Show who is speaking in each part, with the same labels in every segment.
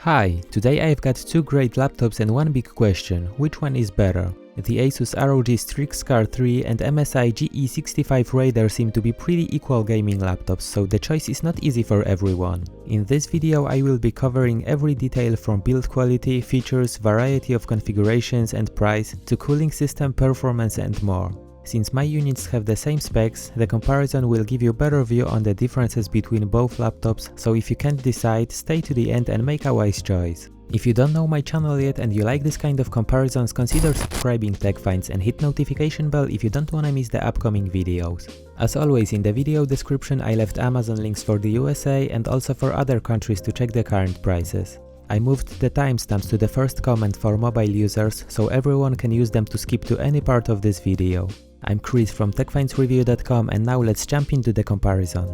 Speaker 1: Hi, today I've got two great laptops and one big question: which one is better? The Asus ROG Strix Scar 3 and MSI GE65 Raider seem to be pretty equal gaming laptops, so the choice is not easy for everyone. In this video I will be covering every detail from build quality, features, variety of configurations and price, to cooling system, performance and more. Since my units have the same specs, the comparison will give you a better view on the differences between both laptops, so if you can't decide, stay to the end and make a wise choice. If you don't know my channel yet and you like this kind of comparisons, consider subscribing Tech Finds and hit notification bell if you don't wanna miss the upcoming videos. As always, in the video description I left Amazon links for the USA and also for other countries to check the current prices. I moved the timestamps to the first comment for mobile users, so everyone can use them to skip to any part of this video. I'm Chris from TechFindsReview.com and now let's jump into the comparison.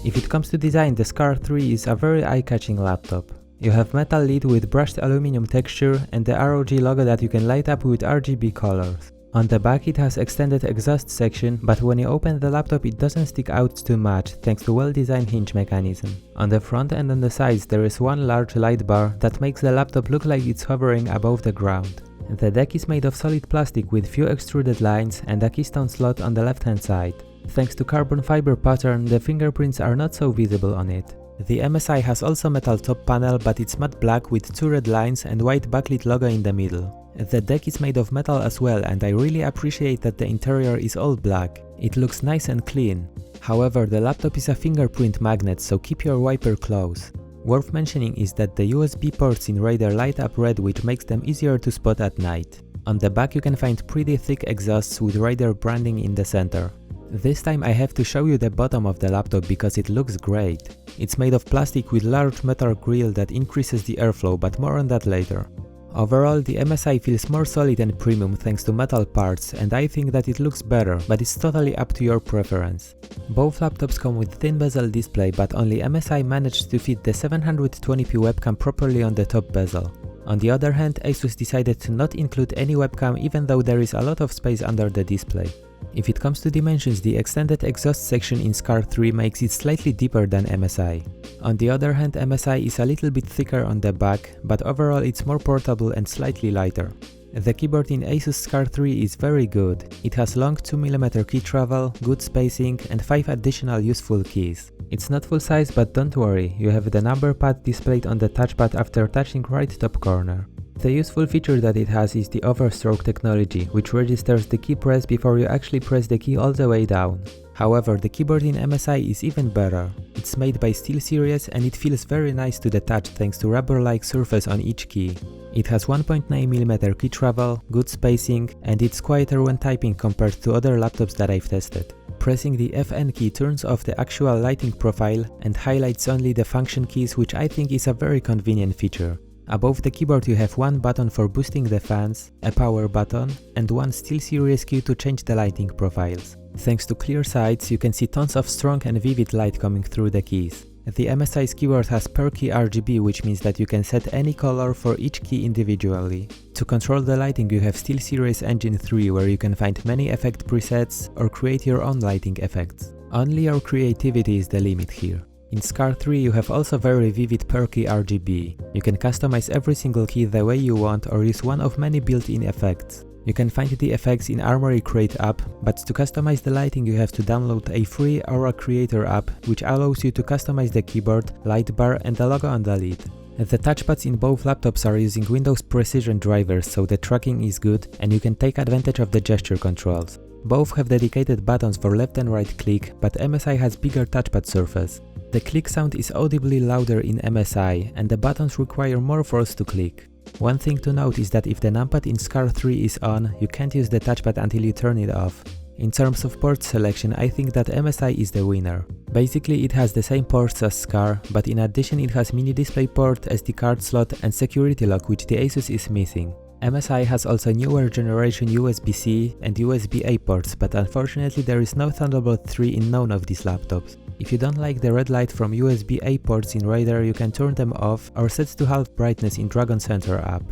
Speaker 1: If it comes to design, the Scar 3 is a very eye-catching laptop. You have metal lid with brushed aluminum texture and the ROG logo that you can light up with RGB colors. On the back it has extended exhaust section, but when you open the laptop it doesn't stick out too much thanks to well-designed hinge mechanism. On the front and on the sides there is one large light bar that makes the laptop look like it's hovering above the ground. The deck is made of solid plastic with few extruded lines and a keystone slot on the left hand side. Thanks to carbon fiber pattern, the fingerprints are not so visible on it. The MSI has also metal top panel, but it's matte black with two red lines and white backlit logo in the middle. The deck is made of metal as well, and I really appreciate that the interior is all black. It looks nice and clean. However, the laptop is a fingerprint magnet, so keep your wiper close. Worth mentioning is that the USB ports in Raider light up red, which makes them easier to spot at night. On the back you can find pretty thick exhausts with Raider branding in the center. This time I have to show you the bottom of the laptop because it looks great. It's made of plastic with large metal grille that increases the airflow, but more on that later. Overall, the MSI feels more solid and premium thanks to metal parts, and I think that it looks better, but it's totally up to your preference. Both laptops come with thin bezel display, but only MSI managed to fit the 720p webcam properly on the top bezel. On the other hand, Asus decided to not include any webcam even though there is a lot of space under the display. If it comes to dimensions, the extended exhaust section in Scar 3 makes it slightly deeper than MSI. On the other hand, MSI is a little bit thicker on the back, but overall it's more portable and slightly lighter. The keyboard in Asus Scar 3 is very good. It has long 2mm key travel, good spacing and 5 additional useful keys. It's not full size, but don't worry, you have the number pad displayed on the touchpad after touching right top corner. The useful feature that it has is the overstroke technology, which registers the key press before you actually press the key all the way down. However, the keyboard in MSI is even better. It's made by SteelSeries and it feels very nice to the touch thanks to rubber-like surface on each key. It has 1.9mm key travel, good spacing, and it's quieter when typing compared to other laptops that I've tested. Pressing the FN key turns off the actual lighting profile and highlights only the function keys, which I think is a very convenient feature. Above the keyboard you have one button for boosting the fans, a power button, and one SteelSeries key to change the lighting profiles. Thanks to clear sides, you can see tons of strong and vivid light coming through the keys. The MSI's keyboard has per key RGB, which means that you can set any color for each key individually. To control the lighting you have SteelSeries Engine 3, where you can find many effect presets or create your own lighting effects. Only your creativity is the limit here. In Scar 3 you have also very vivid per key RGB. You can customize every single key the way you want or use one of many built-in effects. You can find the effects in Armory Crate app, but to customize the lighting you have to download a free Aura Creator app, which allows you to customize the keyboard, light bar and the logo on the lid. The touchpads in both laptops are using Windows Precision drivers, so the tracking is good and you can take advantage of the gesture controls. Both have dedicated buttons for left and right click, but MSI has bigger touchpad surface. The click sound is audibly louder in MSI, and the buttons require more force to click. One thing to note is that if the numpad in Scar 3 is on, you can't use the touchpad until you turn it off. In terms of port selection, I think that MSI is the winner. Basically it has the same ports as Scar, but in addition it has mini display port, SD card slot and security lock, which the Asus is missing. MSI has also newer generation USB-C and USB-A ports, but unfortunately there is no Thunderbolt 3 in none of these laptops. If you don't like the red light from USB-A ports in Raider, you can turn them off or set to half brightness in Dragon Center app.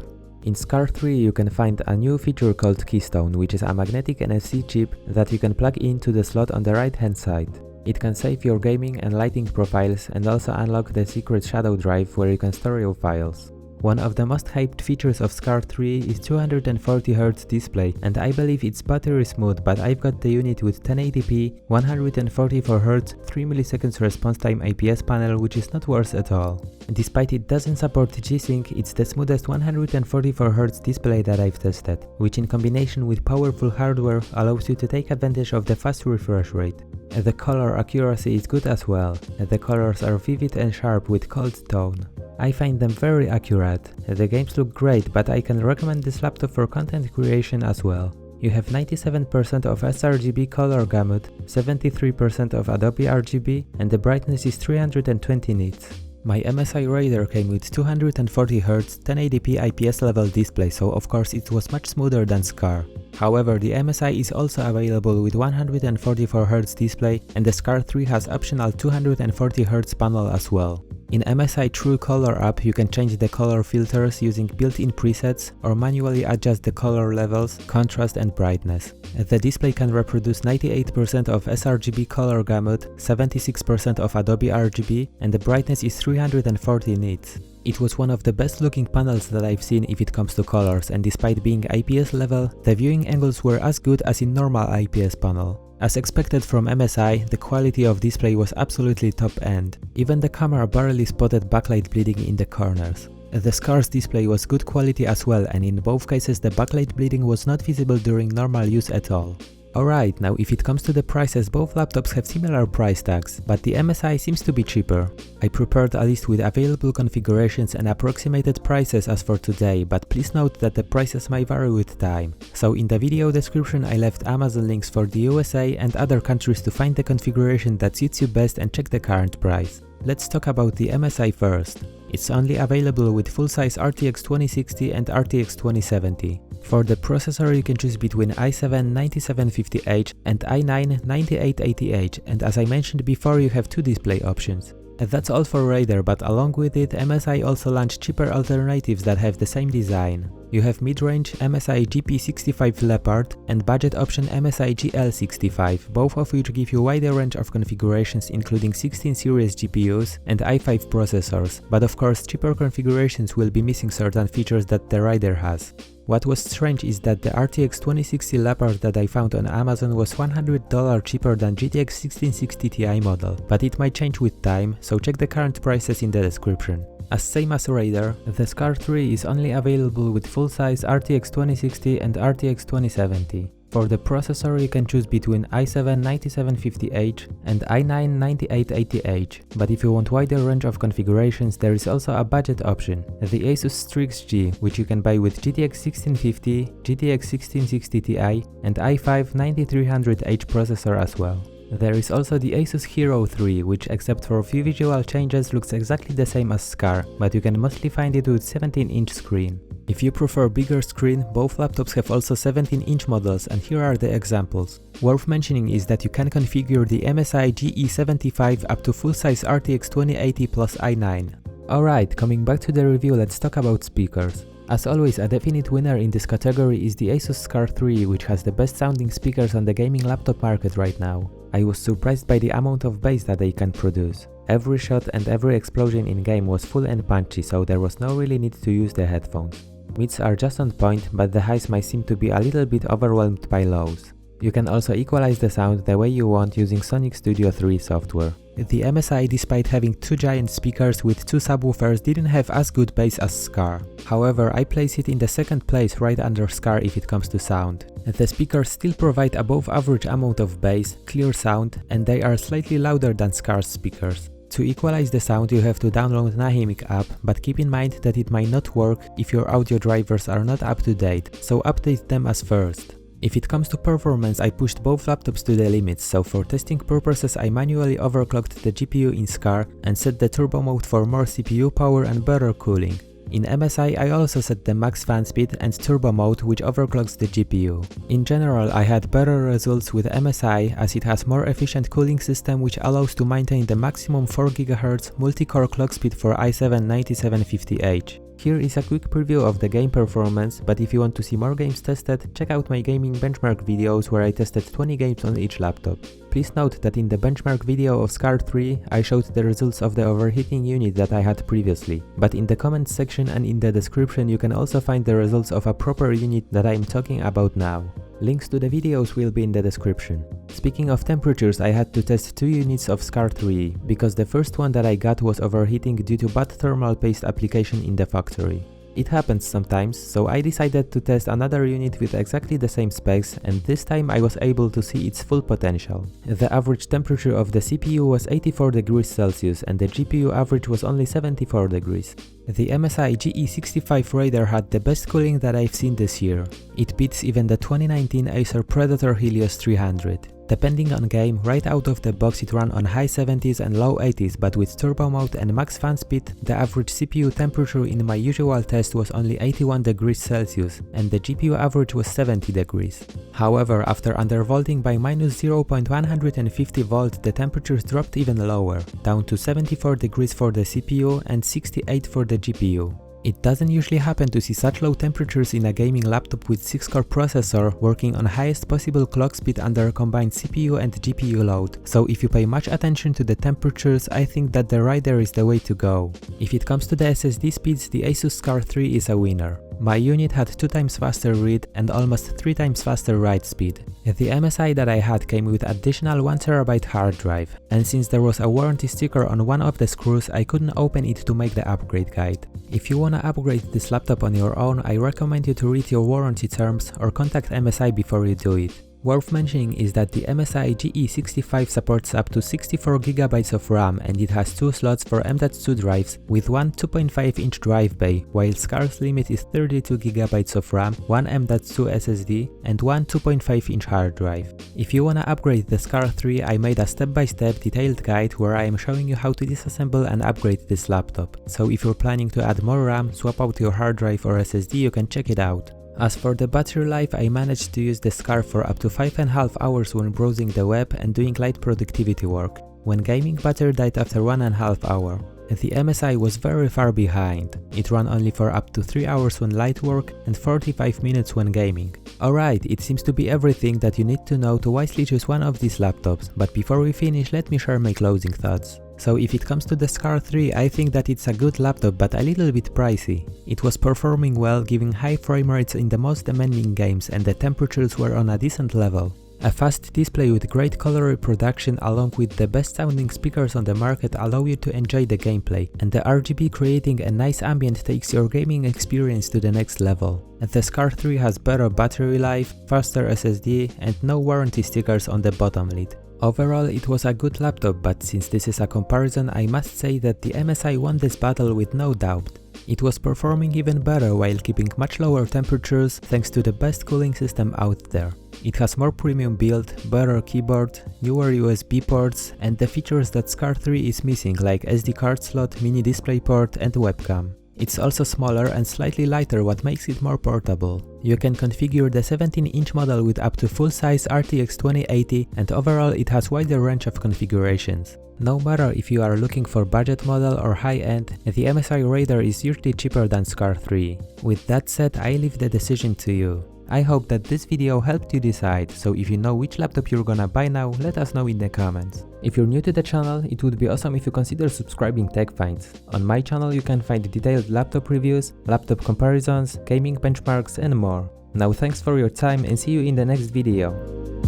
Speaker 1: In Scar 3 you can find a new feature called Keystone, which is a magnetic NFC chip that you can plug into the slot on the right hand side. It can save your gaming and lighting profiles and also unlock the secret shadow drive where you can store your files. One of the most hyped features of Scar 3 is 240Hz display, and I believe it's battery smooth, but I've got the unit with 1080p, 144Hz, 3 ms response time IPS panel, which is not worse at all. Despite it doesn't support G-Sync, it's the smoothest 144Hz display that I've tested, which in combination with powerful hardware allows you to take advantage of the fast refresh rate. The color accuracy is good as well. The colors are vivid and sharp with cold tone. I find them very accurate. The games look great, but I can recommend this laptop for content creation as well. You have 97% of sRGB color gamut, 73% of Adobe RGB, and the brightness is 320 nits. My MSI Raider came with 240Hz 1080p IPS level display, so of course it was much smoother than Scar. However, the MSI is also available with 144Hz display, and the Scar 3 has optional 240Hz panel as well. In MSI True Color app, you can change the color filters using built-in presets or manually adjust the color levels, contrast and brightness. The display can reproduce 98% of sRGB color gamut, 76% of Adobe RGB, and the brightness is 340 nits. It was one of the best looking panels that I've seen if it comes to colors, and despite being IPS level, the viewing angles were as good as in normal IPS panel. As expected from MSI, the quality of display was absolutely top end. Even the camera barely spotted backlight bleeding in the corners. The Scar's display was good quality as well, and in both cases the backlight bleeding was not visible during normal use at all. Alright, now if it comes to the prices, both laptops have similar price tags, but the MSI seems to be cheaper. I prepared a list with available configurations and approximated prices as for today, but please note that the prices may vary with time. So in the video description I left Amazon links for the USA and other countries to find the configuration that suits you best and check the current price. Let's talk about the MSI first. It's only available with full-size RTX 2060 and RTX 2070. For the processor you can choose between i7-9750H and i9-9880H, and as I mentioned before, you have two display options. That's all for Raider, but along with it, MSI also launched cheaper alternatives that have the same design. You have mid-range MSI GP65 Leopard and budget option MSI GL65, both of which give you a wider range of configurations including 16 series GPUs and i5 processors, but of course cheaper configurations will be missing certain features that the Raider has. What was strange is that the RTX 2060 Leopard that I found on Amazon was $100 cheaper than GTX 1660 Ti model, but it might change with time, so check the current prices in the description. As same as Raider, the Scar 3 is only available with full-size RTX 2060 and RTX 2070. For the processor you can choose between i7-9750H and i9-9880H, but if you want wider range of configurations there is also a budget option, the Asus Strix G, which you can buy with GTX 1650, GTX 1660 Ti and i5-9300H processor as well. There is also the Asus Hero 3, which except for a few visual changes looks exactly the same as Scar, but you can mostly find it with 17-inch screen. If you prefer bigger screen, both laptops have also 17-inch models, and here are the examples. Worth mentioning is that you can configure the MSI GE65 up to full-size RTX 2080 plus i9. Alright, coming back to the review, let's talk about speakers. As always, a definite winner in this category is the Asus Scar 3, which has the best sounding speakers on the gaming laptop market right now. I was surprised by the amount of bass that they can produce. Every shot and every explosion in game was full and punchy, so there was no really need to use the headphones. Mids are just on point, but the highs might seem to be a little bit overwhelmed by lows. You can also equalize the sound the way you want using Sonic Studio 3 software. The MSI, despite having two giant speakers with two subwoofers, didn't have as good bass as Scar. However, I place it in the second place right under Scar if it comes to sound. The speakers still provide above average amount of bass, clear sound, and they are slightly louder than Scar's speakers. To equalize the sound you have to download Nahimic app, but keep in mind that it might not work if your audio drivers are not up to date, so update them as first. If it comes to performance, I pushed both laptops to the limits, so for testing purposes I manually overclocked the GPU in Scar and set the turbo mode for more CPU power and better cooling. In MSI I also set the max fan speed and turbo mode, which overclocks the GPU. In general I had better results with MSI as it has more efficient cooling system which allows to maintain the maximum 4 GHz multi-core clock speed for i7-9750H. Here is a quick preview of the game performance, but if you want to see more games tested, check out my gaming benchmark videos where I tested 20 games on each laptop. Please note that in the benchmark video of Scar 3, I showed the results of the overheating unit that I had previously, but in the comments section and in the description you can also find the results of a proper unit that I am talking about now. Links to the videos will be in the description. Speaking of temperatures, I had to test 2 units of Scar 3, because the first one that I got was overheating due to bad thermal paste application in the factory. It happens sometimes, so I decided to test another unit with exactly the same specs, and this time I was able to see its full potential. The average temperature of the CPU was 84 degrees Celsius and the GPU average was only 74 degrees. The MSI GE65 Raider had the best cooling that I've seen this year. It beats even the 2019 Acer Predator Helios 300. Depending on game, right out of the box it ran on high 70s and low 80s, but with turbo mode and max fan speed, the average CPU temperature in my usual test was only 81 degrees Celsius and the GPU average was 70 degrees. However, after undervolting by minus 0.150 volt, the temperatures dropped even lower, down to 74 degrees for the CPU and 68 for the GPU. It doesn't usually happen to see such low temperatures in a gaming laptop with 6-core processor working on highest possible clock speed under a combined CPU and GPU load, so if you pay much attention to the temperatures, I think that the Raider is the way to go. If it comes to the SSD speeds, the Asus Scar 3 is a winner. My unit had 2 times faster read and almost 3 times faster write speed. The MSI that I had came with additional 1TB hard drive, and since there was a warranty sticker on one of the screws, I couldn't open it to make the upgrade guide. If you wanna upgrade this laptop on your own, I recommend you to read your warranty terms or contact MSI before you do it. Worth mentioning is that the MSI GE65 supports up to 64GB of RAM and it has 2 slots for M.2 drives with one 2.5-inch drive bay, while Scar's limit is 32GB of RAM, one M.2 SSD and one 2.5-inch hard drive. If you wanna upgrade the Scar 3, I made a step-by-step detailed guide where I am showing you how to disassemble and upgrade this laptop. So if you're planning to add more RAM, swap out your hard drive or SSD, you can check it out. As for the battery life, I managed to use the Scar for up to 5.5 hours when browsing the web and doing light productivity work. When gaming, battery died after 1.5 hours. The MSI was very far behind. It ran only for up to 3 hours when light work and 45 minutes when gaming. Alright, it seems to be everything that you need to know to wisely choose one of these laptops, but before we finish, let me share my closing thoughts. So if it comes to the Scar 3, I think that it's a good laptop but a little bit pricey. It was performing well, giving high frame rates in the most demanding games and the temperatures were on a decent level. A fast display with great color reproduction along with the best sounding speakers on the market allow you to enjoy the gameplay, and the RGB creating a nice ambient takes your gaming experience to the next level. The Scar 3 has better battery life, faster SSD and no warranty stickers on the bottom lid. Overall, it was a good laptop, but since this is a comparison, I must say that the MSI won this battle with no doubt. It was performing even better while keeping much lower temperatures thanks to the best cooling system out there. It has more premium build, better keyboard, newer USB ports and the features that Scar 3 is missing like SD card slot, mini display port and webcam. It's also smaller and slightly lighter, what makes it more portable. You can configure the 17-inch model with up to full-size RTX 2080 and overall it has wider range of configurations. No matter if you are looking for budget model or high-end, the MSI Raider is usually cheaper than Scar 3. With that said, I leave the decision to you. I hope that this video helped you decide, so if you know which laptop you're gonna buy now, let us know in the comments. If you're new to the channel, it would be awesome if you consider subscribing Tech Finds. On my channel you can find detailed laptop reviews, laptop comparisons, gaming benchmarks and more. Now thanks for your time and see you in the next video.